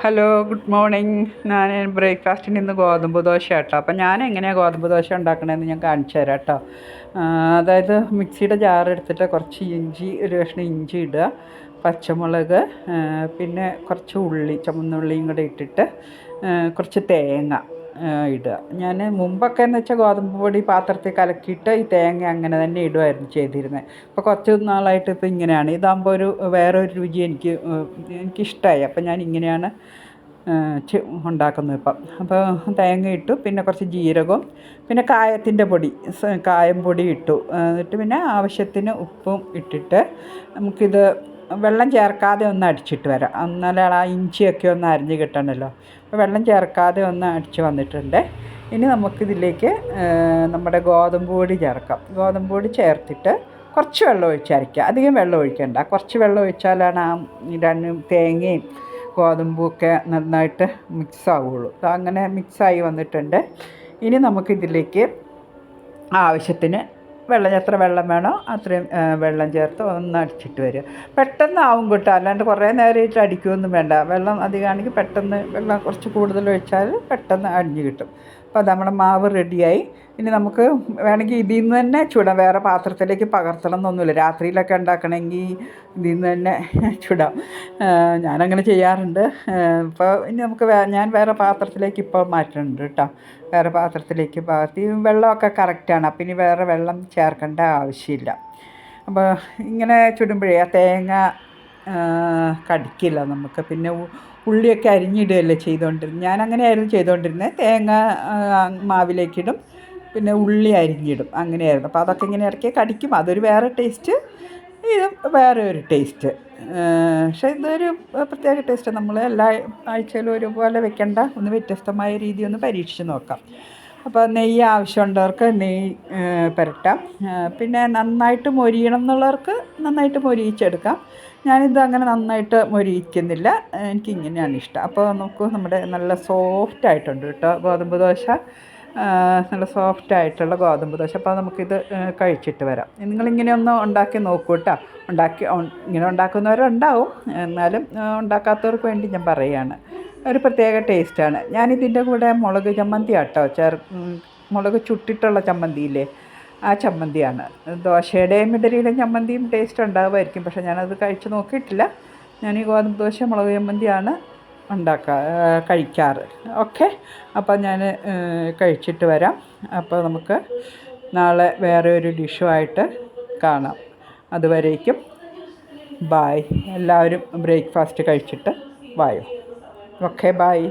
Hello, good morning. ഞാൻ ബ്രേക്ക്ഫാസ്റ്റിന് ഇന്ന് ഗോതമ്പ് ദോശ കേട്ടോ. അപ്പം ഞാൻ എങ്ങനെയാണ് ഗോതമ്പ് ദോശ ഉണ്ടാക്കണതെന്ന് ഞാൻ കാണിച്ചു തരാം കേട്ടോ. അതായത് മിക്സിയുടെ ജാർ എടുത്തിട്ട് കുറച്ച് ഇഞ്ചി, ഒരു കഷ്ണം ഇഞ്ചി ഇടുക, പച്ചമുളക്, പിന്നെ കുറച്ച് ഉള്ളി, ചുവന്നുള്ളിയും കൂടെ ഇട്ടിട്ട് കുറച്ച് തേങ്ങ ഇടുക. ഞാൻ മുമ്പൊക്കെ എന്ന് വെച്ചാൽ ഗോതമ്പ് പൊടി പാത്രത്തിൽ കലക്കിയിട്ട് ഈ തേങ്ങ അങ്ങനെ തന്നെ ഇടുമായിരുന്നു ചെയ്തിരുന്നത്. ഇപ്പോൾ കുറച്ച് നാളായിട്ട് ഇപ്പോൾ ഇങ്ങനെയാണ്. ഇതാകുമ്പോൾ വേറൊരു രുചി എനിക്കിഷ്ടമായി. അപ്പം ഞാൻ ഇങ്ങനെയാണ് ഉണ്ടാക്കുന്നത് ഇപ്പം. അപ്പോൾ തേങ്ങ ഇട്ടു, പിന്നെ കുറച്ച് ജീരകവും, പിന്നെ കായത്തിൻ്റെ പൊടി, കായം പൊടി ഇട്ടു. എന്നിട്ട് പിന്നെ ആവശ്യത്തിന് ഉപ്പും ഇട്ടിട്ട് നമുക്കിത് വെള്ളം ചേർക്കാതെ ഒന്ന് അടിച്ചിട്ട് വരാം. എന്നാലേ ആ ഇഞ്ചിയൊക്കെ ഒന്ന് അരിഞ്ഞ് കിട്ടണമല്ലോ. അപ്പോൾ വെള്ളം ചേർക്കാതെ ഒന്ന് അടിച്ച് വന്നിട്ടുണ്ട്. ഇനി നമുക്കിതിലേക്ക് നമ്മുടെ ഗോതമ്പ് പൊടി ചേർക്കാം. ഗോതമ്പ് പൊടി ചേർത്തിട്ട് കുറച്ച് വെള്ളം ഒഴിച്ചരയ്ക്കുക. അധികം വെള്ളം ഒഴിക്കണ്ട, കുറച്ച് വെള്ളം ഒഴിച്ചാലാണ് ആ തേങ്ങയും ഗോതമ്പുമൊക്കെ നന്നായിട്ട് മിക്സ് ആവുകയുള്ളൂ. അങ്ങനെ മിക്സായി വന്നിട്ടുണ്ട്. ഇനി നമുക്കിതിലേക്ക് ആവശ്യത്തിന് വെള്ളം, എത്ര വെള്ളം വേണോ അത്രയും വെള്ളം ചേർത്ത് ഒന്ന് അടിച്ചിട്ട് വരിക. പെട്ടെന്നാവും കേട്ടോ, അല്ലാണ്ട് കുറേ നേരമായിട്ട് അടിക്കുകയൊന്നും വേണ്ട. വെള്ളം അധികമാണെങ്കിൽ പെട്ടെന്ന്, വെള്ളം കുറച്ച് കൂടുതൽ ഒഴിച്ചാൽ പെട്ടെന്ന് അടിഞ്ഞ് കിട്ടും. അപ്പോൾ നമ്മുടെ മാവ് റെഡിയായി. ഇനി നമുക്ക് വേണമെങ്കിൽ ഇതിൽ നിന്ന് തന്നെ ചുടാം. വേറെ പാത്രത്തിലേക്ക് പകർത്തണം എന്നൊന്നുമില്ല. രാത്രിയിലൊക്കെ ഉണ്ടാക്കണമെങ്കിൽ ഇതിൽ നിന്ന് തന്നെ ചുടാം. ഞാനങ്ങനെ ചെയ്യാറുണ്ട്. ഇപ്പോൾ ഇനി നമുക്ക് ഞാൻ വേറെ പാത്രത്തിലേക്ക് ഇപ്പോൾ മാറ്റുന്നുണ്ട് കേട്ടോ. വേറെ പാത്രത്തിലേക്ക് പകർത്തി. വെള്ളമൊക്കെ കറക്റ്റാണ്, അപ്പം ഇനി വേറെ വെള്ളം ചേർക്കേണ്ട ആവശ്യമില്ല. അപ്പോൾ ഇങ്ങനെ ചുടുമ്പോഴേ ആ തേങ്ങ കടിക്കില്ല നമുക്ക്. പിന്നെ ഉള്ളിയൊക്കെ അരിഞ്ഞിടുകയല്ലേ ചെയ്തുകൊണ്ടിരുന്നത്. ഞാനങ്ങനെയായിരുന്നു ചെയ്തുകൊണ്ടിരുന്നത്. തേങ്ങ മാവിലേക്കിടും, പിന്നെ ഉള്ളി അരിഞ്ഞിടും, അങ്ങനെയായിരുന്നു. അപ്പോൾ അതൊക്കെ ഇങ്ങനെ ഇറക്കി കടിക്കും. അതൊരു വേറെ ടേസ്റ്റ്, ഇതും വേറെ ഒരു ടേസ്റ്റ്. പക്ഷേ ഇതൊരു പ്രത്യേക ടേസ്റ്റ്. നമ്മൾ എല്ലാ ആഴ്ചയിലും ഒരുപോലെ വെക്കണ്ട, ഒന്ന് വ്യത്യസ്തമായ രീതി ഒന്ന് പരീക്ഷിച്ച് നോക്കാം. അപ്പോൾ നെയ്യ് ആവശ്യമുള്ളവർക്ക് നെയ്യ് പുരട്ടാം. പിന്നെ നന്നായിട്ട് മൊരിയണം എന്നുള്ളവർക്ക് നന്നായിട്ട് മൊരിയിച്ചെടുക്കാം. ഞാനിത് അങ്ങനെ നന്നായിട്ട് മൊരിയിക്കുന്നില്ല, എനിക്കിങ്ങനെയാണ് ഇഷ്ടം. അപ്പോൾ നമുക്ക് നമ്മുടെ നല്ല സോഫ്റ്റായിട്ടുണ്ട് കേട്ടോ ഗോതമ്പ് ദോശ. നല്ല സോഫ്റ്റായിട്ടുള്ള ഗോതമ്പ് ദോശ. അപ്പോൾ നമുക്കിത് കഴിച്ചിട്ട് വരാം. നിങ്ങളിങ്ങനെ ഒന്ന് ഉണ്ടാക്കി നോക്കൂ കേട്ടോ. ഇങ്ങനെ ഉണ്ടാക്കുന്നവരുണ്ടാവും, എന്നാലും ഉണ്ടാക്കാത്തവർക്ക് വേണ്ടി ഞാൻ പറയുകയാണ്. ഒരു പ്രത്യേക ടേസ്റ്റാണ്. ഞാനിതിൻ്റെ കൂടെ മുളക് ചമ്മന്തി കേട്ടോ മുളക് ചുട്ടിട്ടുള്ള ചമ്മന്തിയില്ലേ, ആ ചമ്മന്തിയാണ്. ദോശയുടെയും ഇഡലിയുടെയും ചമ്മന്തിയും ടേസ്റ്റ് ഉണ്ടാകുമായിരിക്കും, പക്ഷേ ഞാനത് കഴിച്ച് നോക്കിയിട്ടില്ല. ഞാൻ ഈ ഗോതമ്പ് ദോശ മുളക് ചമ്മന്തിയാണ് കഴിക്കാറ്. ഓക്കെ, അപ്പോൾ ഞാൻ കഴിച്ചിട്ട് വരാം. അപ്പോൾ നമുക്ക് നാളെ വേറെ ഒരു ഡിഷുമായിട്ട് കാണാം. അതുവരേക്കും ബായ്. എല്ലാവരും ബ്രേക്ക്ഫാസ്റ്റ് കഴിച്ചിട്ട് വായോ. Okay, bye.